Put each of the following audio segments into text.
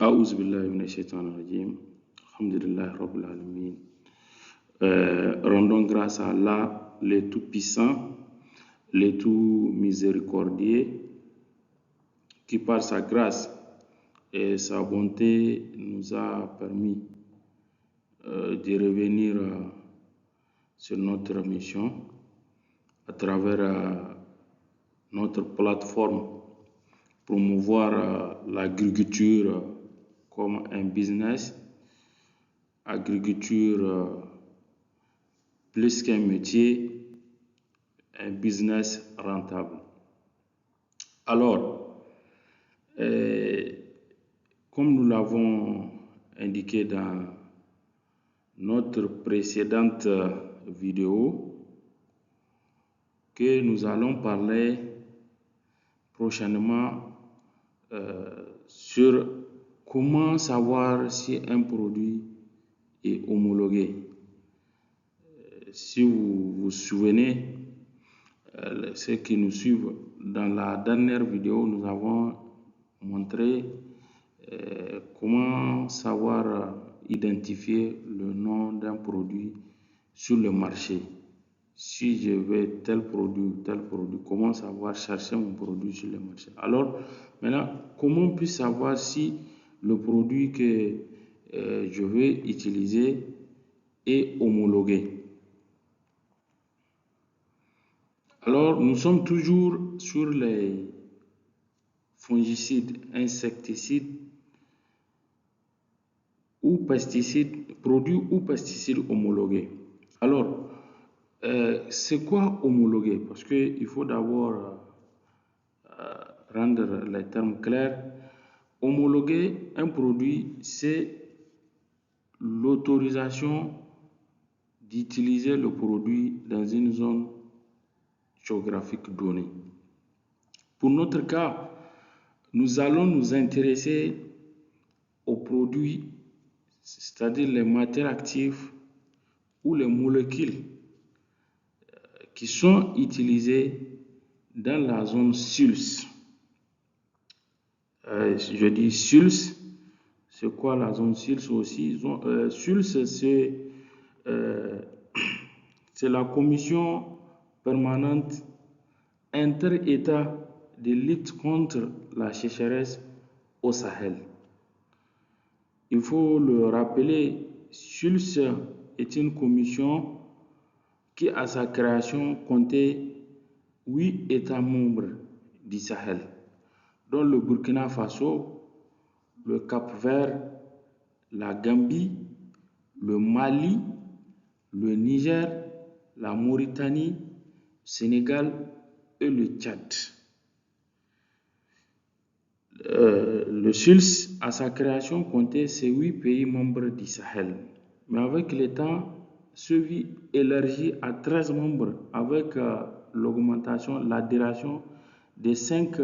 أعوذ بالله من الشيطان الرجيم. الحمد لله رب العالمين. Rendons grâce à Allah, le Tout-Puissant, le Tout-Miséricordieux, qui par sa grâce et sa bonté nous a permis de revenir sur notre mission à travers notre plateforme, promouvoir l'agriculture comme un business, agriculture plus qu'un métier, un business rentable. Alors, comme nous l'avons indiqué dans notre précédente vidéo, que nous allons parler prochainement sur comment savoir si un produit est homologué. Si vous vous souvenez, ceux qui nous suivent, dans la dernière vidéo, nous avons montré comment savoir identifier le nom d'un produit sur le marché. Si je veux tel produit, comment savoir chercher mon produit sur le marché? Alors, maintenant, comment on peut savoir si le produit que je veux utiliser est homologué? Alors, nous sommes toujours sur les fongicides, insecticides ou pesticides, produits ou pesticides homologués. Alors, c'est quoi homologué? Parce qu'il faut d'abord rendre les termes clairs. Homologuer un produit, c'est l'autorisation d'utiliser le produit dans une zone géographique donnée. Pour notre cas, nous allons nous intéresser aux produits, c'est-à-dire les matières actives ou les molécules qui sont utilisées dans la zone SULS. Je dis SULS, c'est quoi la zone SULS aussi? SULS, c'est la commission permanente inter-État de lutte contre la sécheresse au Sahel. Il faut le rappeler, SULS est une commission qui, à sa création, comptait 8 États membres du Sahel, dont le Burkina Faso, le Cap-Vert, la Gambie, le Mali, le Niger, la Mauritanie, le Sénégal et le Tchad. Le SULS, à sa création, comptait ces 8 pays membres du Sahel. Mais avec le temps, ce fut élargi à 13 membres avec l'augmentation, l'adhération de 5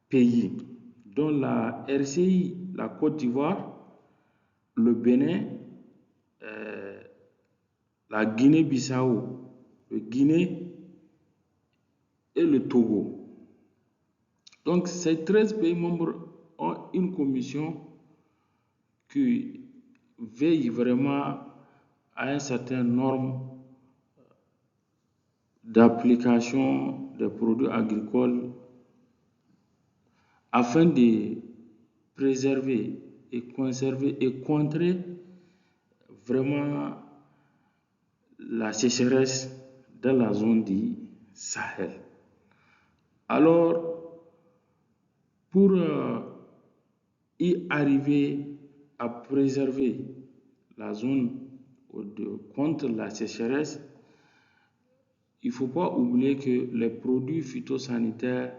pays, dont la RCI, la Côte d'Ivoire, le Bénin, la Guinée-Bissau, le Guinée et le Togo. Donc, ces 13 pays membres ont une commission qui veille vraiment à une certaine norme d'application des produits agricoles afin de préserver et conserver et contrer vraiment la sécheresse dans la zone du Sahel. Alors, pour y arriver à préserver la zone contre la sécheresse, il ne faut pas oublier que les produits phytosanitaires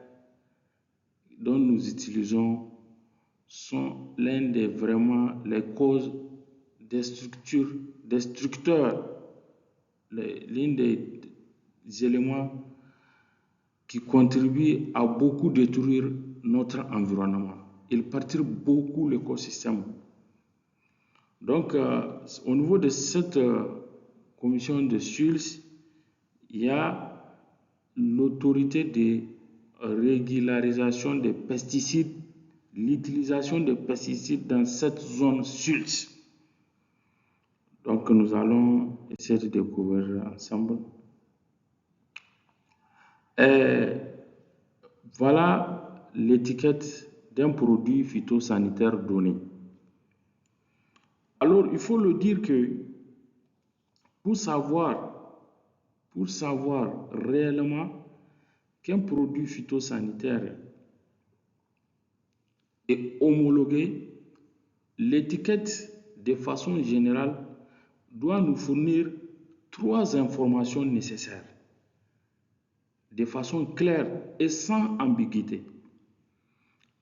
dont nous utilisons sont l'un des vraiment les causes destructeurs, l'un des éléments qui contribuent à beaucoup détruire notre environnement. Ils perturbent beaucoup l'écosystème. Donc, au niveau de cette commission de SULS, il y a l'autorité de régularisation des pesticides l'utilisation de pesticides dans cette zone SULS. Donc nous allons essayer de découvrir ensemble. Et voilà l'étiquette d'un produit phytosanitaire donné. Alors il faut le dire que pour savoir réellement qu'un produit phytosanitaire est homologué, l'étiquette de façon générale doit nous fournir 3 informations nécessaires de façon claire et sans ambiguïté.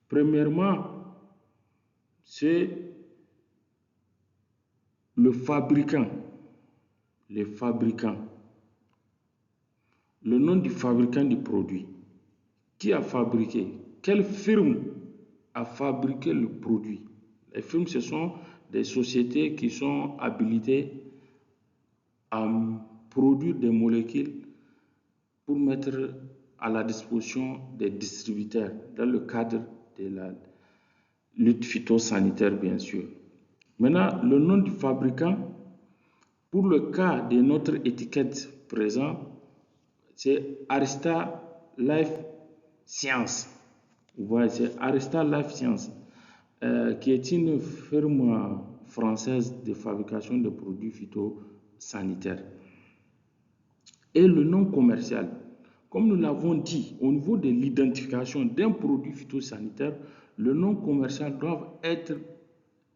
Premièrement, c'est le fabricant. Le nom du fabricant du produit. Qui a fabriqué? Quelle firme a fabriqué le produit? Les firmes, ce sont des sociétés qui sont habilitées à produire des molécules pour mettre à la disposition des distributeurs dans le cadre de la lutte phytosanitaire, bien sûr. Maintenant, le nom du fabricant, pour le cas de notre étiquette présente, c'est Arysta Life Science. Vous voyez, c'est Arysta Life Science, qui est une firme française de fabrication de produits phytosanitaires. Et le nom commercial, comme nous l'avons dit, au niveau de l'identification d'un produit phytosanitaire, le nom commercial doit être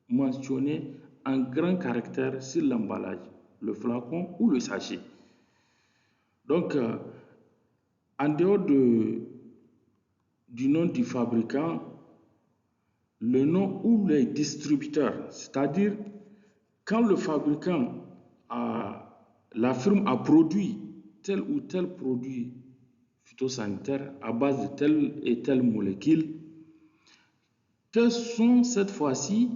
mentionné en grand caractère sur l'emballage, le flacon ou le sachet. Donc, en dehors du nom du fabricant, le nom ou les distributeurs, c'est-à-dire quand le fabricant, la firme a produit tel ou tel produit phytosanitaire à base de telle et telle molécule, quels sont cette fois-ci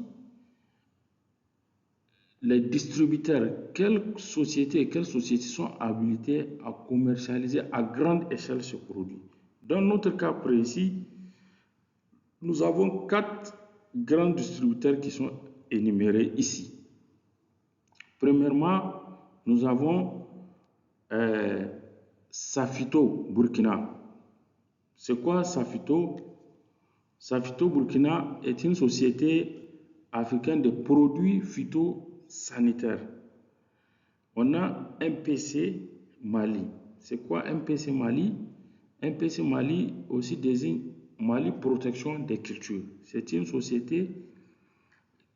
les distributeurs, quelles sociétés sont habilitées à commercialiser à grande échelle ce produit. Dans notre cas précis, nous avons 4 grands distributeurs qui sont énumérés ici. Premièrement, nous avons Safito Burkina. C'est quoi Safito? Safito Burkina est une société africaine de produits phytosanitaires. On a MPC Mali. C'est quoi MPC Mali? MPC Mali aussi désigne Mali Protection des Cultures. C'est une société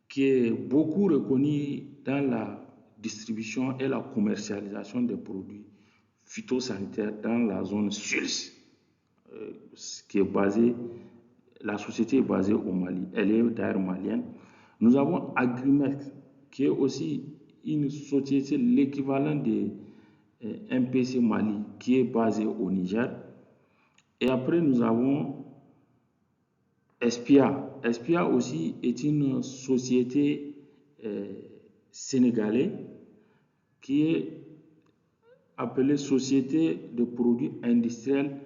qui est beaucoup reconnue dans la distribution et la commercialisation des produits phytosanitaires dans la zone SULS, qui est basée, la société est basée au Mali. Elle est d'ailleurs malienne. Nous avons Agrimex, qui est aussi une société, l'équivalent de MPC Mali, qui est basée au Niger. Et après, nous avons Espia. Espia aussi est une société sénégalaise qui est appelée Société de produits industriels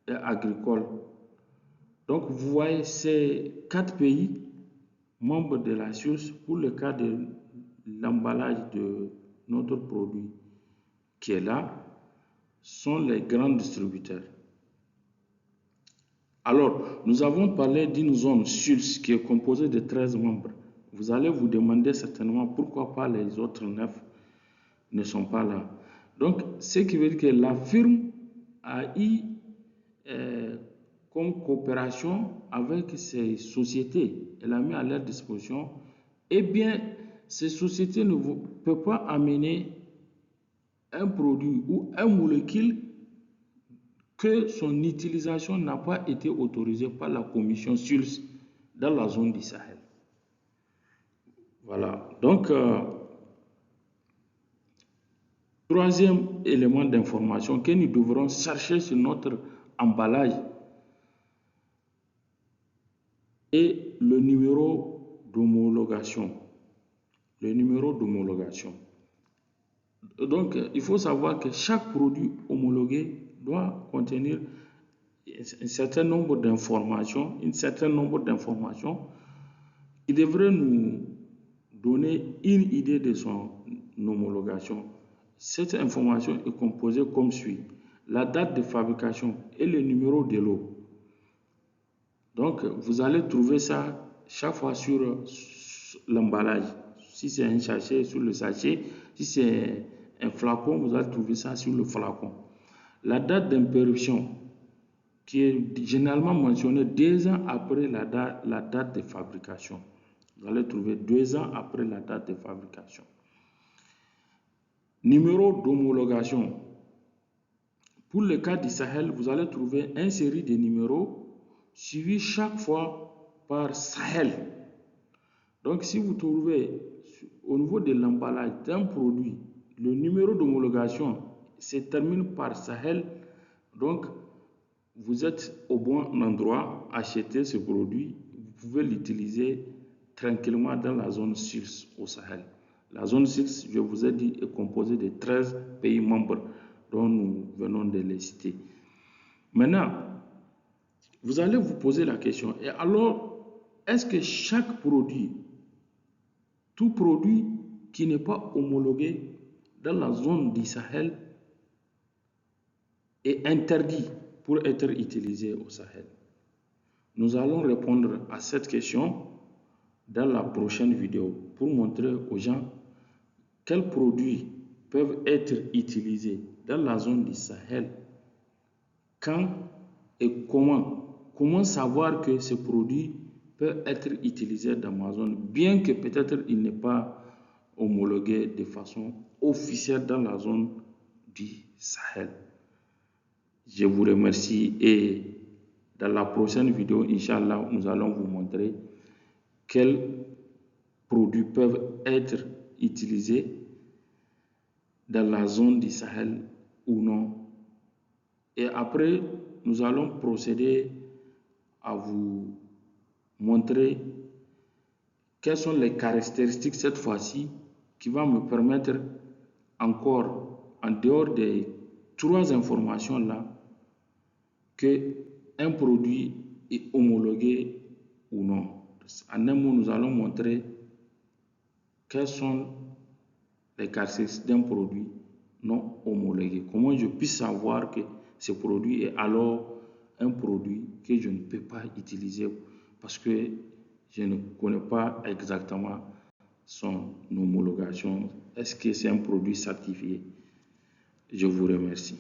et agricoles. Donc, vous voyez, ces 4 pays membres de la SULS, pour le cas de l'emballage de notre produit qui est là, sont les grands distributeurs. Alors, nous avons parlé d'une zone SULS qui est composée de 13 membres. Vous allez vous demander certainement pourquoi pas les autres 9 ne sont pas là. Donc, ce qui veut dire que la firme a eu comme coopération avec ces sociétés, elle a mis à leur disposition, eh bien, ces sociétés ne peuvent pas amener un produit ou un molécule que son utilisation n'a pas été autorisée par la commission SULS dans la zone du Sahel. Voilà. Donc, troisième élément d'information que nous devrons chercher sur notre emballage est le numéro d'homologation. Le numéro d'homologation. Donc, il faut savoir que chaque produit homologué doit contenir un certain nombre d'informations, qui devraient nous donner une idée de son homologation. Cette information est composée comme suit: la date de fabrication et le numéro de lot. Donc, vous allez trouver ça chaque fois sur l'emballage. Si c'est un sachet, sur le sachet. Si c'est un flacon, vous allez trouver ça sur le flacon. La date d'impéruption, qui est généralement mentionnée 2 ans après la date de fabrication. Vous allez trouver 2 ans après la date de fabrication. Numéro d'homologation. Pour le cas du Sahel, vous allez trouver une série de numéros suivis chaque fois par Sahel. Donc, si vous trouvez au niveau de l'emballage d'un produit, le numéro d'homologation se termine par Sahel, donc vous êtes au bon endroit, achetez ce produit, vous pouvez l'utiliser tranquillement dans la zone 6 au Sahel. La zone 6, je vous ai dit, est composée de 13 pays membres dont nous venons de les citer. Maintenant, vous allez vous poser la question, et alors, est-ce que chaque produit, tout produit qui n'est pas homologué dans la zone du Sahel est interdit pour être utilisé au Sahel? Nous allons répondre à cette question dans la prochaine vidéo pour montrer aux gens quels produits peuvent être utilisés dans la zone du Sahel, quand et comment. Comment savoir que ce produit peut être utilisé dans ma zone, bien que peut-être il n'est pas homologué de façon officielle dans la zone du Sahel. Je vous remercie et dans la prochaine vidéo, Inch'Allah, nous allons vous montrer quels produits peuvent être utilisés dans la zone du Sahel ou non. Et après, nous allons procéder à vous montrer quelles sont les caractéristiques cette fois-ci qui vont me permettre encore, en dehors des 3 informations-là, qu'un produit est homologué ou non. En un mot, nous allons montrer quelles sont les caractéristiques d'un produit non homologué. Comment je puisse savoir que ce produit est alors un produit que je ne peux pas utiliser parce que je ne connais pas exactement son homologation. Est-ce que c'est un produit certifié? Je vous remercie.